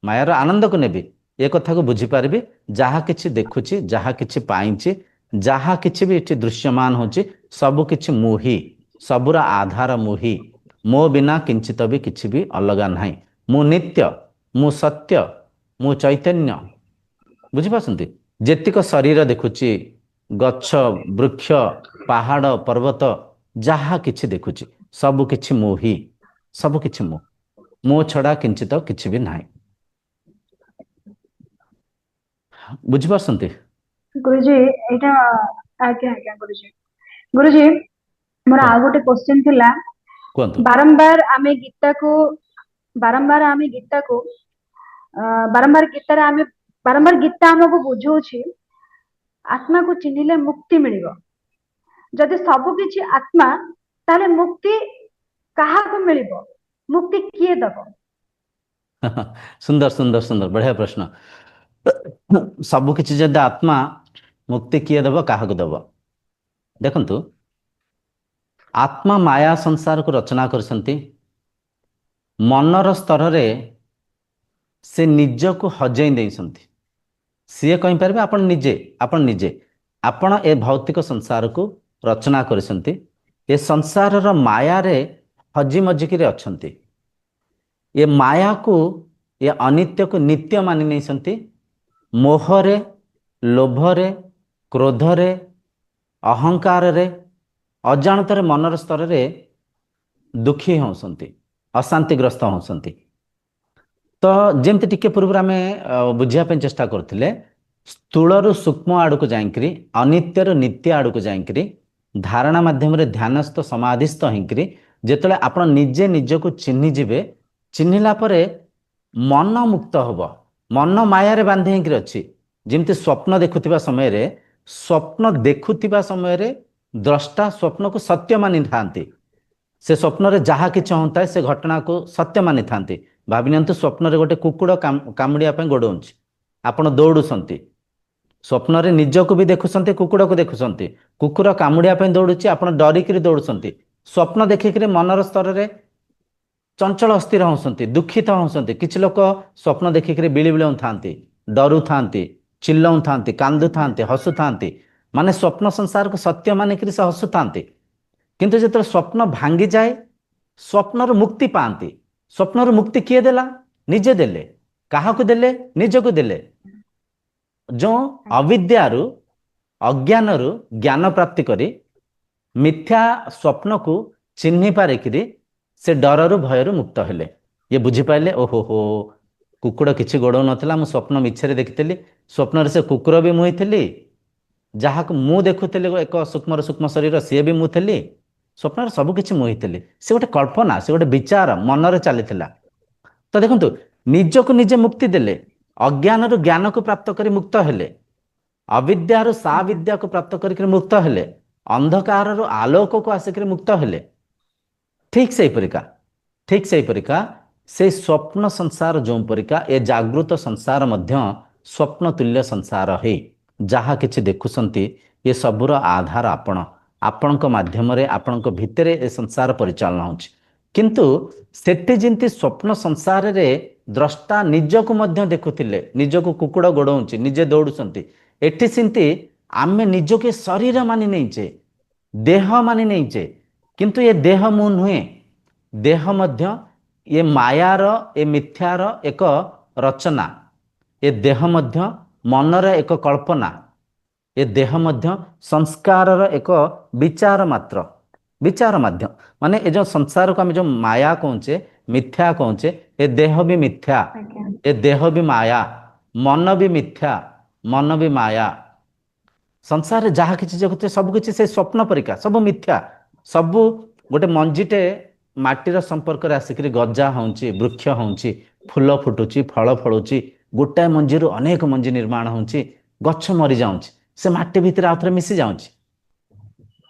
ମାୟାର ଆନନ୍ଦକୁ ନେବି। ଏ କଥାକୁ ବୁଝିପାରିବି। ଯାହା କିଛି ଦେଖୁଛି, ଯାହା କିଛି ପାଇଛି, ଯାହା କିଛି ବି ଏଠି ଦୃଶ୍ୟମାନ ହେଉଛି, ସବୁ କିଛି ମୁଁ ହିଁ, ସବୁର ଆଧାର ମୁଁ ହିଁ। ମୋ ବିନା କିଞ୍ଚିତ ବି କିଛି ବି ଅଲଗା ନାହିଁ। ମୁଁ ନିତ୍ୟ, ମୁଁ ସତ୍ୟ, ମୁଁ ଚୈତନ୍ୟ। ବୁଝିପାରୁଛନ୍ତି। ଯେତିକ ଶରୀର ଦେଖୁଛି, ଗଛ, ବୃକ୍ଷ, ପାହାଡ଼, ପର୍ବତ, ଯାହା କିଛି ଦେଖୁଛି, ସବୁ କିଛି ମୁଁ ହିଁ, ସବୁ କିଛି ମୁଁ। ମୋ ଛଡ଼ା କିଞ୍ଚିତ କିଛି ବି ନାହିଁ। ବୁଝିପାରୁଛନ୍ତି। ଗୁରୁଜୀ, ଏଇଟା ଆଜ୍ଞା ଆଜ୍ଞା ଗୁରୁଜୀ। ଗୁରୁଜୀ, ମୋର ଆଉ ଗୋଟେ କ୍ୱେଶ୍ଚନ ଥିଲା। କୁହନ୍ତୁ। ବାରମ୍ବାର ଆମେ ଗୀତାକୁ ବାରମ୍ବାର ଆମେ ଗୀତାକୁ ବାରମ୍ବାର ଗୀତାରେ ଆମେ ବାରମ୍ବାର ଗୀତା ଆମକୁ ବୁଝଉଛି ଆତ୍ମାକୁ ଚିହ୍ନିଲେ ମୁକ୍ତି ମିଳିବ। ଯଦି ସବୁ କିଛି ଆତ୍ମା, ତାହେଲେ ମୁକ୍ତି କାହାକୁ ମିଳିବ? ମୁକ୍ତି କିଏ ଦବ? ସୁନ୍ଦର ସୁନ୍ଦର ସୁନ୍ଦର, ବଢିଆ ପ୍ରଶ୍ନ। ସବୁ କିଛି ଯଦି ଆତ୍ମା, ମୁକ୍ତି କିଏ ଦେବ, କାହାକୁ ଦେବ? ଦେଖନ୍ତୁ, ଆତ୍ମା ମାୟା ସଂସାରକୁ ରଚନା କରିଛନ୍ତି। ମନର ସ୍ତରରେ ସେ ନିଜକୁ ହଜେଇ ଦେଇଛନ୍ତି। ସିଏ କହିପାରିବେ ଆପଣ ନିଜେ, ଆପଣ ନିଜେ, ଆପଣ ଏ ଭୌତିକ ସଂସାରକୁ ରଚନା କରିଛନ୍ତି। ଏ ସଂସାରର ମାୟାରେ ହଜି ମଜିକିରି ଅଛନ୍ତି। ଏ ମାୟାକୁ ଏ ଅନିତ୍ୟକୁ ନିତ୍ୟ ମାନି ନେଇଛନ୍ତି। ମୋହରେ, ଲୋଭରେ, କ୍ରୋଧରେ, ଅହଙ୍କାରରେ, ଅଜାଣତରେ ମନର ସ୍ତରରେ ଦୁଃଖୀ ହେଉଛନ୍ତି, ଅଶାନ୍ତିଗ୍ରସ୍ତ ହେଉଛନ୍ତି। ତ ଯେମିତି ଟିକେ ପୂର୍ବରୁ ଆମେ ବୁଝିବା ପାଇଁ ଚେଷ୍ଟା କରୁଥିଲେ, ସ୍ଥୂଳରୁ ସୂକ୍ଷ୍ମ ଆଡ଼କୁ ଯାଇକରି, ଅନିତ୍ୟରୁ ନିତ୍ୟ ଆଡ଼କୁ ଯାଇକରି, ଧାରଣା ମାଧ୍ୟମରେ ଧ୍ୟାନସ୍ଥ ସମାଧିସ୍ଥ ହେଇକରି ଯେତେବେଳେ ଆପଣ ନିଜେ ନିଜକୁ ଚିହ୍ନିଯିବେ, ଚିହ୍ନିଲା ପରେ ମନ ମୁକ୍ତ ହେବ। ମନ ମାୟାରେ ବାନ୍ଧି ହେଇକରି ଅଛି। ଯେମିତି ସ୍ୱପ୍ନ ଦେଖୁଥିବା ସମୟରେ, ସ୍ୱପ୍ନ ଦେଖୁଥିବା ସମୟରେ ଦ୍ରଷ୍ଟା ସ୍ୱପ୍ନକୁ ସତ୍ୟ ମାନିଥାନ୍ତି। ସେ ସ୍ୱପ୍ନରେ ଯାହା କିଛି ହଉଥାଏ ସେ ଘଟଣାକୁ ସତ୍ୟ ମାନିଥାନ୍ତି। ଭାବି ନିଅନ୍ତୁ ସ୍ୱପ୍ନରେ ଗୋଟେ କୁକୁର କାମୁଡ଼ିବା ପାଇଁ ଗୋଡ଼ଉଛି, ଆପଣ ଦୌଡ଼ୁଛନ୍ତି। ସ୍ୱପ୍ନରେ ନିଜକୁ ବି ଦେଖୁଛନ୍ତି, କୁକୁରକୁ ଦେଖୁଛନ୍ତି। କୁକୁର କାମୁଡ଼ିବା ପାଇଁ ଦୌଡ଼ୁଛି, ଆପଣ ଡରିକିରି ଦୌଡ଼ୁଛନ୍ତି। ସ୍ୱପ୍ନ ଦେଖିକିରି ମନର ସ୍ତରରେ ଚଞ୍ଚଳ ଅସ୍ଥିର ହେଉଛନ୍ତି, ଦୁଃଖିତ ହେଉଛନ୍ତି। କିଛି ଲୋକ ସ୍ୱପ୍ନ ଦେଖିକିରି ବିଳି ବିଳଉଥାନ୍ତି, ଡରୁଥାନ୍ତି, ଚିଲ୍ଲାଉଥାନ୍ତି, କାନ୍ଦୁଥାନ୍ତି, ହସୁଥାନ୍ତି। ମାନେ ସ୍ୱପ୍ନ ସଂସାରକୁ ସତ୍ୟ ମାନିକିରି ସେ ହସୁଥାନ୍ତି। କିନ୍ତୁ ଯେତେବେଳେ ସ୍ୱପ୍ନ ଭାଙ୍ଗିଯାଏ, ସ୍ୱପ୍ନରୁ ମୁକ୍ତି ପାଆନ୍ତି। ସ୍ୱପ୍ନରୁ ମୁକ୍ତି କିଏ ଦେଲା? ନିଜେ ଦେଲେ। କାହାକୁ ଦେଲେ? ନିଜକୁ ଦେଲେ। ଯେଉଁ ଅବିଦ୍ୟାରୁ, ଅଜ୍ଞାନରୁ ଜ୍ଞାନ ପ୍ରାପ୍ତି କରି ମିଥ୍ୟା ସ୍ୱପ୍ନକୁ ଚିହ୍ନି ପାରିକିରି ସେ ଡରରୁ ଭୟରୁ ମୁକ୍ତ ହେଲେ। ଇଏ ବୁଝିପାରିଲେ, ଓହୋ ହୋ, କୁକୁର କିଛି ଗୋଡ଼ଉ ନଥିଲା, ମୁଁ ସ୍ୱପ୍ନ ମିଛରେ ଦେଖିଥିଲି। ସ୍ୱପ୍ନରେ ସେ କୁକୁର ବି ମୁଁ ଥିଲି, ଯାହାକୁ ମୁଁ ଦେଖୁଥିଲି ଏକ ସୂକ୍ଷ୍ମର ସୂକ୍ଷ୍ମ ଶରୀର, ସିଏ ବି ମୁଁ ଥିଲି। ସ୍ୱପ୍ନରେ ସବୁକିଛି ମୁଁ ଥିଲି। ସେ ଗୋଟେ କଳ୍ପନା, ସେ ଗୋଟେ ବିଚାର ମନରେ ଚାଲିଥିଲା। ତ ଦେଖନ୍ତୁ, ନିଜକୁ ନିଜେ ମୁକ୍ତି ଦେଲେ, ଅଜ୍ଞାନରୁ ଜ୍ଞାନକୁ ପ୍ରାପ୍ତ କରି ମୁକ୍ତ ହେଲେ, ଅବିଦ୍ୟାରୁ ସା ବିଦ୍ୟାକୁ ପ୍ରାପ୍ତ କରିକି ମୁକ୍ତ ହେଲେ, ଅନ୍ଧକାରରୁ ଆଲୋକକୁ ଆସିକରି ମୁକ୍ତ ହେଲେ। ଠିକ୍ ସେଇପରିକା ସେଇ ସ୍ୱପ୍ନ ସଂସାର ଯେଉଁ ପରିକା, ଏ ଜାଗୃତ ସଂସାର ମଧ୍ୟ ସ୍ୱପ୍ନ ତୁଲ୍ୟ ସଂସାର ହେଇ ଯାହା କିଛି ଦେଖୁଛନ୍ତି, ଏ ସବୁର ଆଧାର ଆପଣଙ୍କ ମାଧ୍ୟମରେ, ଆପଣଙ୍କ ଭିତରେ ଏ ସଂସାର ପରିଚାଳନା ହେଉଛି। କିନ୍ତୁ ସେଠି ଯେମିତି ସ୍ୱପ୍ନ ସଂସାରରେ ଦ୍ରଷ୍ଟା ନିଜକୁ ମଧ୍ୟ ଦେଖୁଥିଲେ, ନିଜକୁ କୁକୁର ଗୋଡ଼ଉଛି, ନିଜେ ଦୌଡ଼ୁଛନ୍ତି। ଏଠି ସେମିତି ଆମେ ନିଜକୁ ଶରୀର ମାନି ନେଇଛେ, ଦେହ ମାନି ନେଇଛେ। କିନ୍ତୁ ଏ ଦେହ ମୁଁ ନୁହେଁ, ଦେହ ମଧ୍ୟ ଏ ମାୟାର, ଏ ମିଥ୍ୟାର ଏକ ରଚନା। ଏ ଦେହ ମଧ୍ୟ ମନର ଏକ କଳ୍ପନା। ଏ ଦେହ ମଧ୍ୟ ସଂସ୍କାରର ଏକ ବିଚାର ମାଧ୍ୟମ। ମାନେ ଏ ଯେଉଁ ସଂସାରକୁ ଆମେ ଯେଉଁ ମାୟା କହୁଛେ, ମିଥ୍ୟା କହୁଛେ, ଏ ଦେହ ବି ମିଥ୍ୟା, ଏ ଦେହ ବି ମାୟା, ମନ ବି ମିଥ୍ୟା, ମନ ବି ମାୟା। ସଂସାରରେ ଯାହା କିଛି ଦେଖୁଛେ ସବୁକିଛି ସେ ସ୍ୱପ୍ନ ପରିକା, ସବୁ ମିଥ୍ୟା। ସବୁ ଗୋଟେ ମଞ୍ଜିଟେ ମାଟିର ସମ୍ପର୍କରେ ଆସିକରି ଗଜା ହେଉଛି, ବୃକ୍ଷ ହେଉଛି, ଫୁଲ ଫୁଟୁଛି, ଫଳ ଫଳୁଛି। ଗୋଟାଏ ମଞ୍ଜିରୁ ଅନେକ ମଞ୍ଜି ନିର୍ମାଣ ହେଉଛି, ଗଛ ମରିଯାଉଛି, ସେ ମାଟି ଭିତରେ ଆଉଥରେ ମିଶି ଯାଉଛି।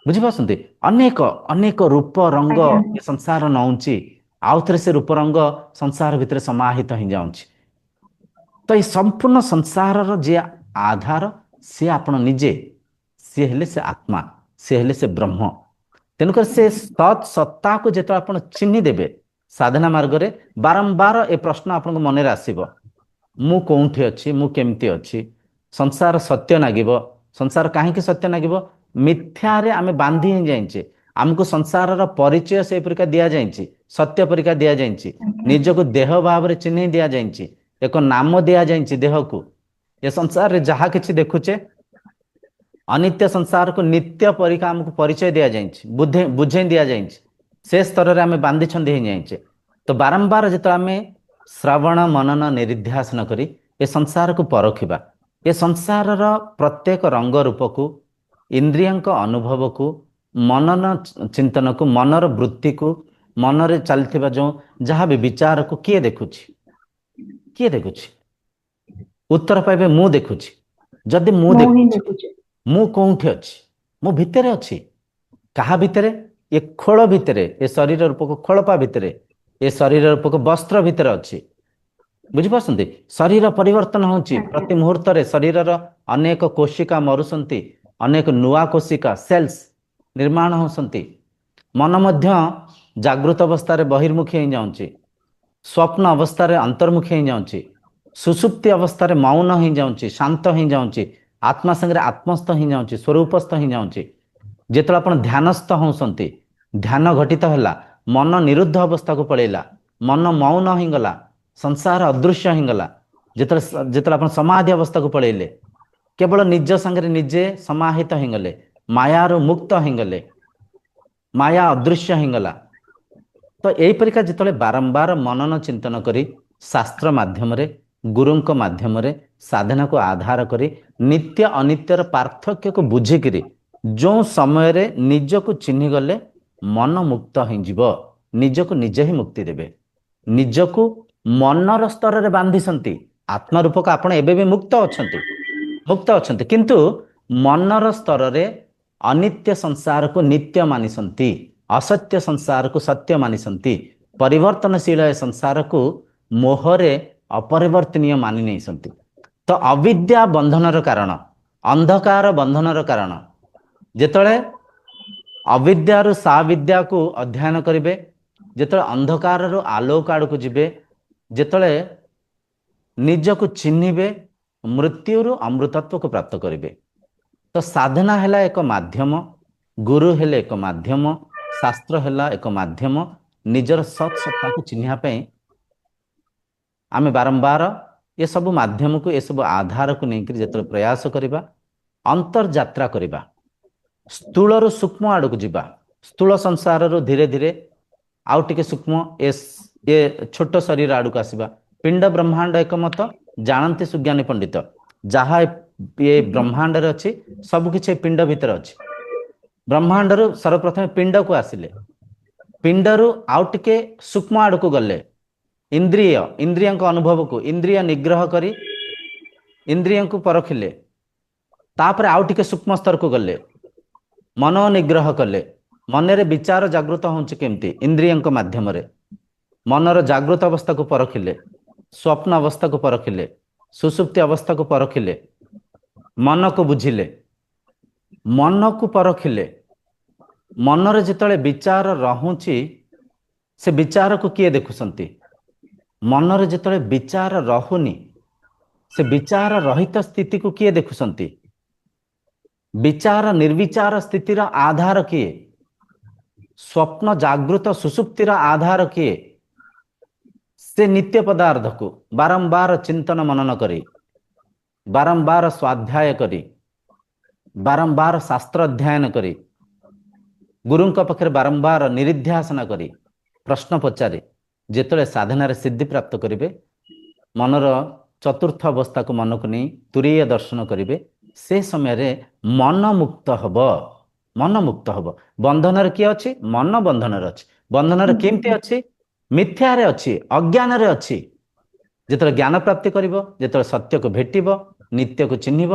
ବୁଝିପାରୁଛନ୍ତି? ଅନେକ ଅନେକ ରୂପ ରଙ୍ଗ ଏ ସଂସାର ନଉଛି, ଆଉଥରେ ସେ ରୂପ ରଙ୍ଗ ସଂସାର ଭିତରେ ସମାହିତ ହେଇଯାଉଛି। ତ ଏ ସମ୍ପୂର୍ଣ୍ଣ ସଂସାରର ଯିଏ ଆଧାର, ସିଏ ଆପଣ ନିଜେ, ସିଏ ହେଲେ ସେ ଆତ୍ମା, ସିଏ ହେଲେ ସେ ବ୍ରହ୍ମ। ତେଣୁକରି ସେ ସତ୍ ସତ୍ତାକୁ ଯେତେବେଳେ ଆପଣ ଚିହ୍ନି ଦେବେ ସାଧନା ମାର୍ଗରେ, ବାରମ୍ବାର ଏ ପ୍ରଶ୍ନ ଆପଣଙ୍କ ମନରେ ଆସିବ, ମୁଁ କେଉଁଠି ଅଛି, ମୁଁ କେମିତି ଅଛି? ସଂସାର ସତ୍ୟ ଲାଗିବ। ସଂସାର କାହିଁକି ସତ୍ୟ ଲାଗିବ? ମିଥ୍ୟାରେ ଆମେ ବାନ୍ଧି ହିଁ ଯାଇଛେ। ଆମକୁ ସଂସାରର ପରିଚୟ ସେଇ ପରିକା ଦିଆଯାଇଛି, ସତ୍ୟ ପରିକା ଦିଆଯାଇଛି। ନିଜକୁ ଦେହ ଭାବରେ ଚିହ୍ନି ଦିଆଯାଇଛି, ଏକ ନାମ ଦିଆଯାଇଛି ଦେହକୁ। ଏ ସଂସାରରେ ଯାହା କିଛି ଦେଖୁଛେ, ଅନିତ୍ୟ ସଂସାରକୁ ନିତ୍ୟ ପରିକା ଆମକୁ ପରିଚୟ ଦିଆଯାଇଛି, ବୁଝେଇ ଦିଆଯାଇଛି। ସେ ସ୍ତରରେ ଆମେ ବାନ୍ଧିଛନ୍ଦି ହେଇଯାଇଛେ। ତ ବାରମ୍ବାର ଯେତେବେଳେ ଆମେ ଶ୍ରବଣ ମନନ ନିରିଧ୍ୟାସନ କରି ଏ ସଂସାରକୁ ପରଖିବା, ଏ ସଂସାରର ପ୍ରତ୍ୟେକ ରଙ୍ଗ ରୂପକୁ, ଇନ୍ଦ୍ରିୟଙ୍କ ଅନୁଭବକୁ, ମନନ ଚିନ୍ତନକୁ, ମନର ବୃତ୍ତିକୁ, ମନରେ ଚାଲିଥିବା ଯେଉଁ ଯାହା ବି ବିଚାରକୁ କିଏ ଦେଖୁଛି? କିଏ ଦେଖୁଛି? ଉତ୍ତର ପାଇବେ, ମୁଁ ଦେଖୁଛି। ଯଦି ମୁଁ ଦେଖୁଛି, ମୁଁ କେଉଁଠି ଅଛି? ମୁଁ ଭିତରେ ଅଛି। କାହା ଭିତରେ? ଏ ଖୋଳ ଭିତରେ, ଏ ଶରୀର ରୂପକ ଖୋଳପା ଭିତରେ, ଏ ଶରୀର ରୂପକ ବସ୍ତ୍ର ଭିତରେ ଅଛି। ବୁଝିପାରୁଛନ୍ତି? ଶରୀର ପରିବର୍ତ୍ତନ ହେଉଛି ପ୍ରତି ମୁହୂର୍ତ୍ତରେ। ଶରୀରର ଅନେକ କୋଶିକା ମରୁଛନ୍ତି, ଅନେକ ନୂଆ କୋଶିକା ସେଲ୍ସ ନିର୍ମାଣ ହେଉଛନ୍ତି। ମନ ମଧ୍ୟ ଜାଗୃତ ଅବସ୍ଥାରେ ବହିର୍ମୁଖୀ ହେଇଯାଉଛି, ସ୍ୱପ୍ନ ଅବସ୍ଥାରେ ଅନ୍ତର୍ମୁଖୀ ହେଇଯାଉଛି, ସୁଷୁପ୍ତି ଅବସ୍ଥାରେ ମୌନ ହେଇଯାଉଛି, ଶାନ୍ତ ହେଇଯାଉଛି, ଆତ୍ମା ସାଙ୍ଗରେ ଆତ୍ମସ୍ଥ ହେଇଯାଉଛି, ସ୍ୱରୂପସ୍ଥ ହେଇଯାଉଛି। ଯେତେବେଳେ ଆପଣ ଧ୍ୟାନସ୍ଥ ହେଉଛନ୍ତି, ଧ୍ୟାନ ଘଟିତ ହେଲା, ମନ ନିରୁଦ୍ଧ ଅବସ୍ଥାକୁ ପଳେଇଲା, ମନ ମୌନ ହେଇଗଲା, ସଂସାର ଅଦୃଶ୍ୟ ହେଇଗଲା, ଯେତେବେଳେ ଯେତେବେଳେ ଆପଣ ସମାଧି ଅବସ୍ଥାକୁ ପଳେଇଲେ, କେବଳ ନିଜ ସାଙ୍ଗରେ ନିଜେ ସମାହିତ ହେଇଗଲେ, ମାୟାରୁ ମୁକ୍ତ ହେଇଗଲେ, ମାୟା ଅଦୃଶ୍ୟ ହେଇଗଲା। ତ ଏଇପରିକା ଯେତେବେଳେ ବାରମ୍ବାର ମନନ ଚିନ୍ତନ କରି ଶାସ୍ତ୍ର ମାଧ୍ୟମରେ, ଗୁରୁଙ୍କ ମାଧ୍ୟମରେ, ସାଧନାକୁ ଆଧାର କରି ନିତ୍ୟ ଅନିତ୍ୟର ପାର୍ଥକ୍ୟକୁ ବୁଝିକିରି ଯେଉଁ ସମୟରେ ନିଜକୁ ଚିହ୍ନିଗଲେ ମନ ମୁକ୍ତ ହେଇଯିବ, ନିଜକୁ ନିଜେ ହିଁ ମୁକ୍ତି ଦେବେ। ନିଜକୁ ମନର ସ୍ତରରେ ବାନ୍ଧିଛନ୍ତି, ଆତ୍ମା ରୂପକ ଆପଣ ଏବେ ବି ମୁକ୍ତ ଅଛନ୍ତି, ମୁକ୍ତ ଅଛନ୍ତି, କିନ୍ତୁ ମନର ସ୍ତରରେ ଅନିତ୍ୟ ସଂସାରକୁ ନିତ୍ୟ ମାନିଛନ୍ତି, ଅସତ୍ୟ ସଂସାରକୁ ସତ୍ୟ ମାନିଛନ୍ତି, ପରିବର୍ତ୍ତନଶୀଳ ଏ ସଂସାରକୁ ମୋହରେ ଅପରିବର୍ତ୍ତନୀୟ ମାନି ନେଇଛନ୍ତି। ତ ଅବିଦ୍ୟା ବନ୍ଧନର କାରଣ, ଅନ୍ଧକାର ବନ୍ଧନର କାରଣ। ଯେତେବେଳେ ଅବିଦ୍ୟାରୁ ସାବିଦ୍ୟାକୁ ଅଧ୍ୟୟନ କରିବେ, ଯେତେବେଳେ ଅନ୍ଧକାରରୁ ଆଲୋକ ଆଡ଼କୁ ଯିବେ, ଯେତେବେଳେ ନିଜକୁ ଚିହ୍ନିବେ, ମୃତ୍ୟୁରୁ ଅମୃତତ୍ୱକୁ ପ୍ରାପ୍ତ କରିବେ। ତ ସାଧନା ହେଲା ଏକ ମାଧ୍ୟମ, ଗୁରୁ ହେଲେ ଏକ ମାଧ୍ୟମ, ଶାସ୍ତ୍ର ହେଲା ଏକ ମାଧ୍ୟମ। ନିଜର ସତ୍ ସତ୍ତାକୁ ଚିହ୍ନିବା ପାଇଁ ଆମେ ବାରମ୍ବାର ଏସବୁ ମାଧ୍ୟମକୁ, ଏସବୁ ଆଧାରକୁ ନେଇକରି ଯେତେବେଳେ ପ୍ରୟାସ କରିବା, ଅନ୍ତର୍ଯାତ୍ରା କରିବା, ସ୍ଥୂଳରୁ ସୂକ୍ଷ୍ମ ଆଡ଼କୁ ଯିବା, ସ୍ଥୂଳ ସଂସାରରୁ ଧୀରେ ଧୀରେ ଆଉ ଟିକେ ସୂକ୍ଷ୍ମ ଏ ଛୋଟ ଶରୀର ଆଡ଼କୁ ଆସିବା। ପିଣ୍ଡ ବ୍ରହ୍ମାଣ୍ଡ ଏକମତ, ଜାଣନ୍ତି ସୁଜ୍ଞାନୀ ପଣ୍ଡିତ। ଯାହା ଏ ବ୍ରହ୍ମାଣ୍ଡରେ ଅଛି ସବୁକିଛି ପିଣ୍ଡ ଭିତରେ ଅଛି। ବ୍ରହ୍ମାଣ୍ଡରୁ ସର୍ବପ୍ରଥମେ ପିଣ୍ଡକୁ ଆସିଲେ, ପିଣ୍ଡରୁ ଆଉ ଟିକେ ସୂକ୍ଷ୍ମ ଆଡ଼କୁ ଗଲେ, ଇନ୍ଦ୍ରିୟଙ୍କ ଅନୁଭବକୁ ଇନ୍ଦ୍ରିୟ ନିଗ୍ରହ କରି ଇନ୍ଦ୍ରିୟଙ୍କୁ ପରଖିଲେ, ତାପରେ ଆଉ ଟିକେ ସୂକ୍ଷ୍ମ ସ୍ତରକୁ ଗଲେ, ମନୋ ନିଗ୍ରହ କଲେ। ମନରେ ବିଚାର ଜାଗୃତ ହେଉଛି କେମିତି? ଇନ୍ଦ୍ରିୟଙ୍କ ମାଧ୍ୟମରେ। ମନର ଜାଗୃତ ଅବସ୍ଥାକୁ ପରଖିଲେ, ସ୍ୱପ୍ନ ଅବସ୍ଥାକୁ ପରଖିଲେ, ସୁଷୁପ୍ତି ଅବସ୍ଥାକୁ ପରଖିଲେ, ମନକୁ ବୁଝିଲେ, ମନକୁ ପରଖିଲେ। ମନରେ ଯେତେବେଳେ ବିଚାର ରହୁଛି, ସେ ବିଚାରକୁ କିଏ ଦେଖୁଛନ୍ତି? ମନରେ ଯେତେବେଳେ ବିଚାର ରହୁନି, ସେ ବିଚାର ରହିତ ସ୍ଥିତିକୁ କିଏ ଦେଖୁଛନ୍ତି? ବିଚାର ନିର୍ବିଚାର ସ୍ଥିତିର ଆଧାର କିଏ? ସ୍ୱପ୍ନ ଜାଗୃତ ସୁଷୁପ୍ତିର ଆଧାର କିଏ? ସେ ନିତ୍ୟ ପଦାର୍ଥକୁ ବାରମ୍ବାର ଚିନ୍ତନ ମନନ କରି, ବାରମ୍ବାର ସ୍ୱାଧ୍ୟାୟ କରି, ବାରମ୍ବାର ଶାସ୍ତ୍ର ଅଧ୍ୟୟନ କରି, ଗୁରୁଙ୍କ ପାଖରେ ବାରମ୍ବାର ନିରିଧ୍ୟାସନ କରି, ପ୍ରଶ୍ନ ପଚାରି ଯେତେବେଳେ ସାଧନାରେ ସିଦ୍ଧି ପ୍ରାପ୍ତ କରିବେ, ମନର ଚତୁର୍ଥ ଅବସ୍ଥାକୁ ମନକୁ ନେଇ ତୁରୀୟ ଦର୍ଶନ କରିବେ, ସେ ସମୟରେ ମନ ମୁକ୍ତ ହବ। ମନ ମୁକ୍ତ ହବ। ବନ୍ଧନରେ କିଏ ଅଛି? ମନ ବନ୍ଧନରେ ଅଛି। ବନ୍ଧନରେ କେମିତି ଅଛି? ମିଥ୍ୟାରେ ଅଛି, ଅଜ୍ଞାନରେ ଅଛି। ଯେତେବେଳେ ଜ୍ଞାନ ପ୍ରାପ୍ତି କରିବ, ଯେତେବେଳେ ସତ୍ୟକୁ ଭେଟିବ, ନିତ୍ୟକୁ ଚିହ୍ନିବ,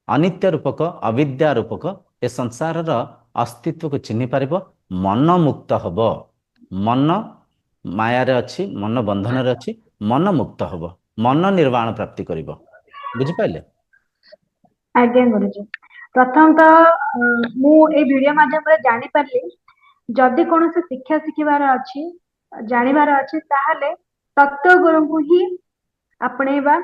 ଅନିତ୍ୟ ରୂପକ, ଅବିଦ୍ୟା ରୂପକ ଏ ସଂସାରର ଅସ୍ତିତ୍ୱକୁ ଚିହ୍ନି ପାରିବ, ମନ ମୁକ୍ତ ହବ। ମନ ମାୟାରେ ଅଛି, ମନ ବନ୍ଧନରେ ଅଛି, ମନ ମୁକ୍ତ ହବ, ମନ ନିର୍ବାଣ ପ୍ରାପ୍ତି କରିବ। ବୁଝିପାରିଲେ? ଆଜ୍ଞା ଗୁରୁଜୀ, ପ୍ରଥମତଃ ମୁଁ ଏଇ ଭିଡିଓ ମାଧ୍ୟମରେ ଜାଣିପାରିଲି, ଯଦି କୌଣସି ଶିକ୍ଷା ଶିଖିବାର ଅଛି, ଜାଣିବାର ଅଛି, ତାହେଲେ ତତ୍ତ୍ୱ ଗୁରୁଙ୍କୁ ହିଁ ଆପଣେଇବା।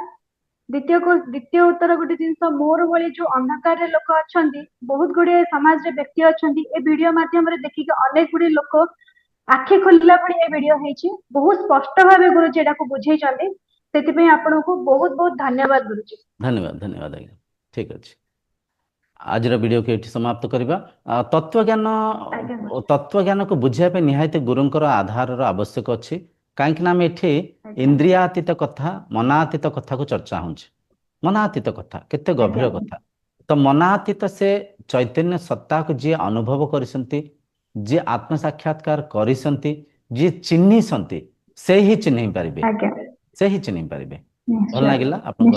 ଦ୍ୱିତୀୟ ଉତ୍ତର ଗୋଟେ ଜିନିଷ, ମୋର ଭଳି ଯୋଉ ଅନ୍ଧକାରରେ ଲୋକ ଅଛନ୍ତି, ବହୁତ ଗୁଡିଏ ସମାଜରେ ବ୍ୟକ୍ତି ଅଛନ୍ତି, ଏ ଭିଡିଓ ମାଧ୍ୟମରେ ଦେଖିକି ଅନେକ ଗୁଡିଏ ଲୋକ ଆଖି ଖୋଲିଲା ଭଳି ଏ ଭିଡିଓ ହେଇଛି। ବହୁତ ସ୍ପଷ୍ଟ ଭାବେ ଗୁରୁଜୀ ଏଟାକୁ ବୁଝେଇଛନ୍ତି, ସେଥିପାଇଁ ଆପଣଙ୍କୁ ବହୁତ ବହୁତ ଧନ୍ୟବାଦ ଗୁରୁଜୀ। ଧନ୍ୟବାଦ, ଧନ୍ୟବାଦ ଆଜ୍ଞା। ଠିକ ଅଛି, ଆଜିର ଭିଡ଼ିଓକୁ ଏଠି ସମାପ୍ତ କରିବା। ତତ୍ତ୍ୱଜ୍ଞାନକୁ ବୁଝିବା ପାଇଁ ନିହାତି ଗୁରୁଙ୍କର ଆଧାରର ଆବଶ୍ୟକ ଅଛି। କାହିଁକିନା ଆମେ ଏଠି ଇନ୍ଦ୍ରିୟାତୀତ କଥା, ମନାତୀତ କଥାକୁ ଚର୍ଚ୍ଚା ହେଉଛି। ମନାତୀତ କଥା କେତେ ଗଭୀର କଥା। ତ ମନାତୀତ ସେ ଚୈତନ୍ୟ ସତ୍ତାକୁ ଯିଏ ଅନୁଭବ କରିଛନ୍ତି, ଯିଏ ଆତ୍ମ ସାକ୍ଷାତକାର କରିଛନ୍ତି, ଯିଏ ଚିହ୍ନିଛନ୍ତି, ସେ ହିଁ ଚିହ୍ନି ପାରିବେ, ସେ ହିଁ ଚିହ୍ନି ପାରିବେ। ଭଲ ଲାଗିଲା, ଆପଣଙ୍କ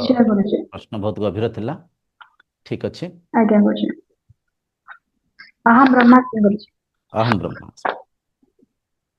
ପ୍ରଶ୍ନ ବହୁତ ଗଭୀର ଥିଲା। ଠିକ ଅଛି। ଆଜ୍ଞା ଗୁରୁଜୀ। ଅହଂ ବ୍ରହ୍ମାସ୍ମି ଗୁରୁଜୀ। ଅହଂ ବ୍ରହ୍ମାସ୍ମି।